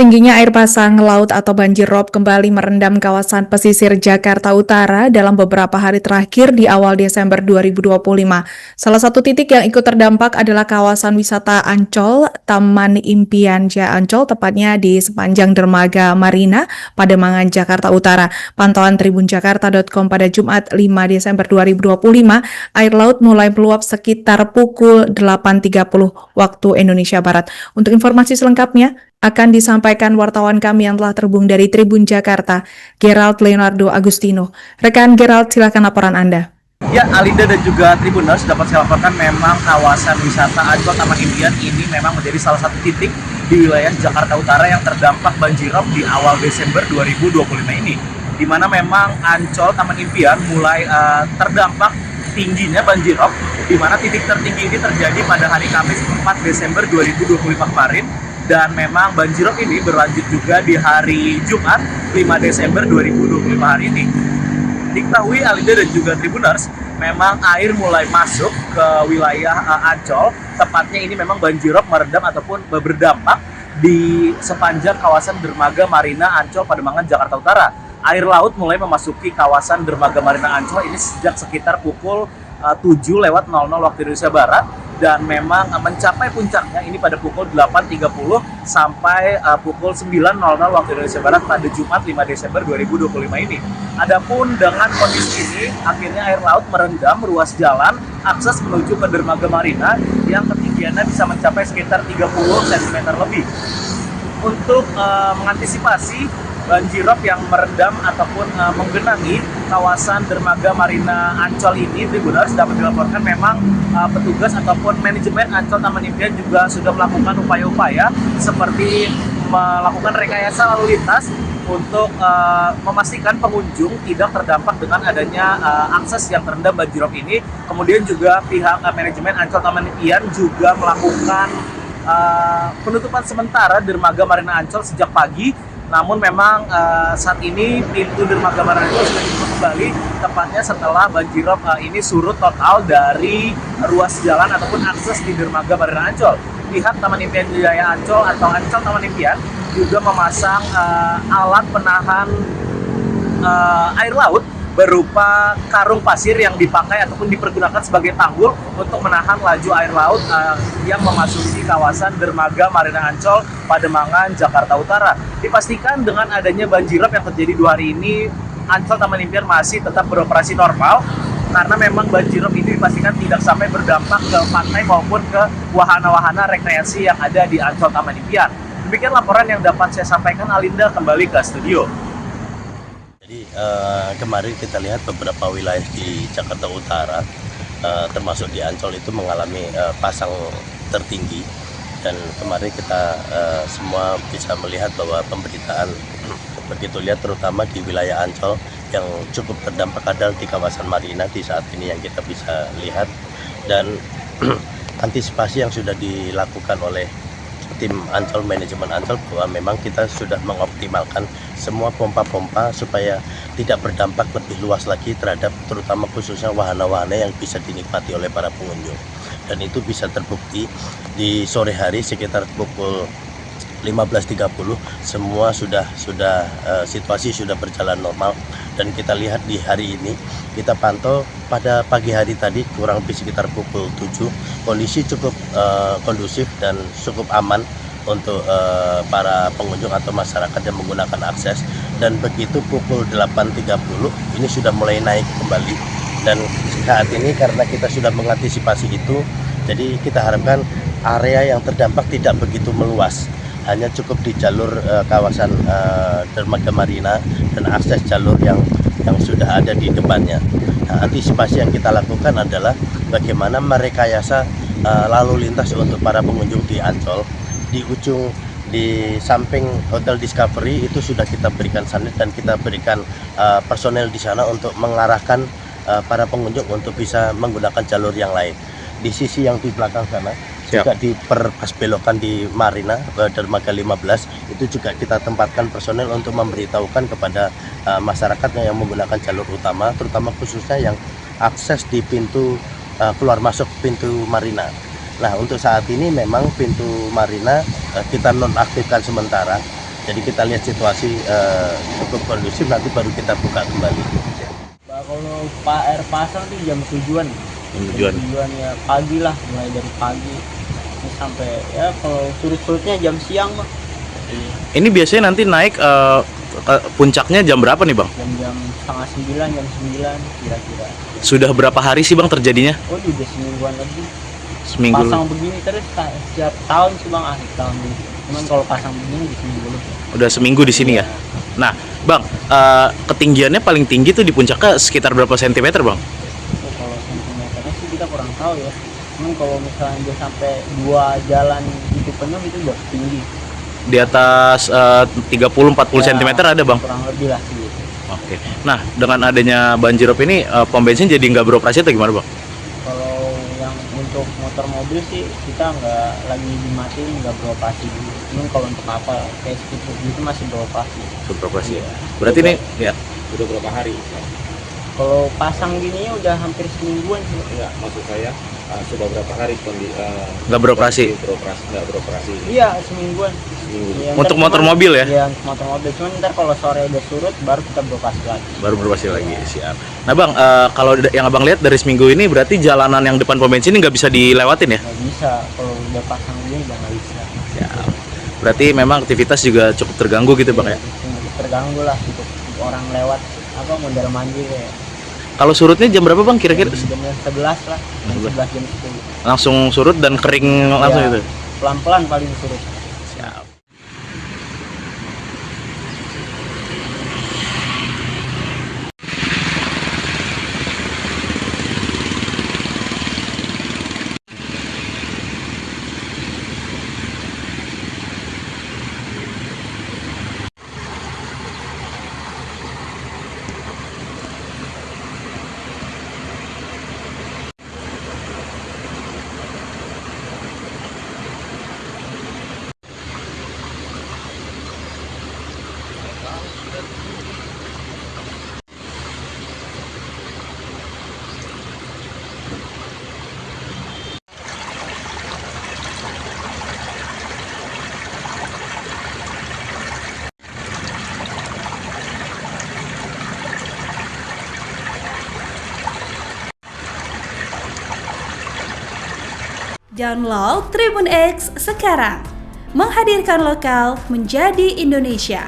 Tingginya air pasang laut atau banjir rob kembali merendam kawasan pesisir Jakarta Utara dalam beberapa hari terakhir di awal Desember 2025. Salah satu titik yang ikut terdampak adalah kawasan wisata Ancol, Taman Impian Jaya Ancol, tepatnya di sepanjang dermaga Marina, Pademangan, Jakarta Utara. Pantauan tribunjakarta.com pada Jumat 5 Desember 2025, air laut mulai meluap sekitar pukul 8.30 waktu Indonesia Barat. Untuk informasi selengkapnya, akan disampaikan wartawan kami yang telah terhubung dari Tribun Jakarta, Gerald Leonardo Agustino. Rekan Gerald, silakan laporan Anda. Ya, Alinda dan juga Tribuners, dapat saya laporkan memang kawasan wisata Ancol Taman Impian ini memang menjadi salah satu titik di wilayah Jakarta Utara yang terdampak banjirop di awal Desember 2025 ini. Di mana memang Ancol Taman Impian mulai terdampak tingginya banjirop, di mana titik tertinggi ini terjadi pada hari Kamis 4 Desember 2025 kemarin. Dan memang banjirop ini berlanjut juga di hari Jumat 5 Desember 2025 hari ini. Diketahui Alinda dan juga Tribuners, memang air mulai masuk ke wilayah Ancol. Tepatnya ini memang banjirop meredam ataupun berdampak di sepanjang kawasan dermaga Marina Ancol Pademangan Jakarta Utara. Air laut mulai memasuki kawasan dermaga Marina Ancol ini sejak sekitar pukul 7:00 waktu Indonesia Barat, dan memang mencapai puncaknya ini pada pukul 8.30 sampai pukul 9.00 waktu Indonesia Barat pada Jumat 5 Desember 2025 ini. Adapun dengan kondisi ini, akhirnya air laut merendam ruas jalan akses menuju ke dermaga Marina yang ketinggiannya bisa mencapai sekitar 30 cm lebih. Untuk mengantisipasi banjirop yang merendam ataupun menggenangi kawasan dermaga Marina Ancol ini, Tribuners, dapat dilaporkan memang petugas ataupun manajemen Ancol Taman Impian juga sudah melakukan upaya-upaya seperti melakukan rekayasa lalu lintas untuk memastikan pengunjung tidak terdampak dengan adanya akses yang terendam banjirop ini. Kemudian juga pihak manajemen Ancol Taman Impian juga melakukan penutupan sementara dermaga Marina Ancol sejak pagi. Namun memang saat ini pintu dermaga Marina Ancol sudah dibuka kembali, tepatnya setelah banjirop ini surut total dari ruas jalan ataupun akses di dermaga Marina Ancol. Pihak Taman Impian Jaya Ancol atau Ancol Taman Impian juga memasang alat penahan air laut berupa karung pasir yang dipakai ataupun dipergunakan sebagai tanggul untuk menahan laju air laut yang memasuki kawasan dermaga Marina Ancol Pademangan Jakarta Utara. Dipastikan dengan adanya banjirop yang terjadi 2 hari ini, Ancol Taman Impian masih tetap beroperasi normal karena memang banjirop ini dipastikan tidak sampai berdampak ke pantai maupun ke wahana-wahana rekreasi yang ada di Ancol Taman Impian. Demikian laporan yang dapat saya sampaikan. Alinda, kembali ke studio. Jadi kemarin kita lihat beberapa wilayah di Jakarta Utara, termasuk di Ancol itu mengalami pasang tertinggi, dan kemarin kita semua bisa melihat bahwa pemberitaan begitu lihat terutama di wilayah Ancol yang cukup terdampak adalah di kawasan Marina di saat ini yang kita bisa lihat, dan antisipasi yang sudah dilakukan oleh tim Ancol, manajemen Ancol, bahwa memang kita sudah mengoptimalkan semua pompa-pompa supaya tidak berdampak lebih luas lagi terhadap terutama khususnya wahana-wahana yang bisa dinikmati oleh para pengunjung. Dan itu bisa terbukti di sore hari sekitar pukul 15.30 semua sudah situasi sudah berjalan normal. Dan kita lihat di hari ini, kita pantau pada pagi hari tadi kurang lebih sekitar pukul 7, kondisi cukup kondusif dan cukup aman untuk para pengunjung atau masyarakat yang menggunakan akses. Dan begitu pukul 8.30 ini sudah mulai naik kembali, dan saat ini karena kita sudah mengantisipasi itu, jadi kita harapkan area yang terdampak tidak begitu meluas, hanya cukup di jalur kawasan dermaga Marina dan akses jalur yang sudah ada di depannya. Nah, antisipasi yang kita lakukan adalah bagaimana merekayasa lalu lintas untuk para pengunjung di Ancol. Di ujung di samping Hotel Discovery itu sudah kita berikan sanit dan kita berikan personel di sana untuk mengarahkan para pengunjung untuk bisa menggunakan jalur yang lain. Di sisi yang di belakang sana juga di pas belokan di Marina dermaga 15 itu juga kita tempatkan personel untuk memberitahukan kepada masyarakatnya yang menggunakan jalur utama, terutama khususnya yang akses di pintu keluar masuk pintu Marina. Nah, untuk saat ini memang pintu Marina kita nonaktifkan sementara Jadi kita lihat situasi cukup kondusif, nanti baru kita buka kembali. Kalau air pasang tuh jam tujuan ya pagi lah, mulai dari pagi ini sampai ya kalau surut-surutnya jam siang Bang. Ini biasanya nanti naik puncaknya jam berapa nih Bang? Jam 8:30, jam 9 kira-kira. Sudah berapa hari sih Bang terjadinya? Oh udah semingguan lebih. Seminggu. Pasang begini terus setiap tahun sih Bang, akhir tahun ini. Cuman kalau pasang begini di seminggu lebih. Udah seminggu di sini ya. Nah, Bang, ketinggiannya paling tinggi tuh di puncaknya sekitar berapa sentimeter Bang? Oh, kalau sentimeternya sih kita kurang tahu ya. Cuman kalau misalnya dia sampai 2 jalan itu penuh itu udah tinggi. Di atas 30-40 Ya, cm ada Bang? kurang lebih lah sih. Oke. Nah, dengan adanya banjirop ini pom bensin jadi nggak beroperasi atau gimana Bang? Kalau yang untuk motor mobil sih kita nggak lagi dimatiin, nggak beroperasi dulu. Cuman kalau untuk kapal kayak speedboat itu masih beroperasi. Beroperasi ya. Iya. Berarti ini ya Udah berapa hari? Kalau pasang gini udah hampir semingguan sih. Ya, maksud saya sudah berapa hari nggak beroperasi. nggak beroperasi? Iya, semingguan. Seminggu. Iya, Untuk ntar motor cuman- mobil ya? Iya, untuk motor mobil. Cuman ntar kalau sore udah surut baru kita beroperasi lagi. Baru beroperasi lagi, siap. Nah Bang, kalau yang Abang lihat dari seminggu ini berarti jalanan yang depan pom bensin ini nggak bisa dilewatin ya? Nggak bisa, kalau udah pasang gini udah nggak bisa. Siap. Berarti memang aktivitas juga cukup terganggu gitu Bang ya? Terganggu lah untuk orang lewat mondar mandir ya. Kalau surutnya jam berapa Bang kira-kira? Jam 11 lah, jam 11 jam 10. Langsung surut dan kering langsung Ya, itu? pelan-pelan paling surut. Siap. Download Tribun X sekarang, menghadirkan lokal menjadi Indonesia.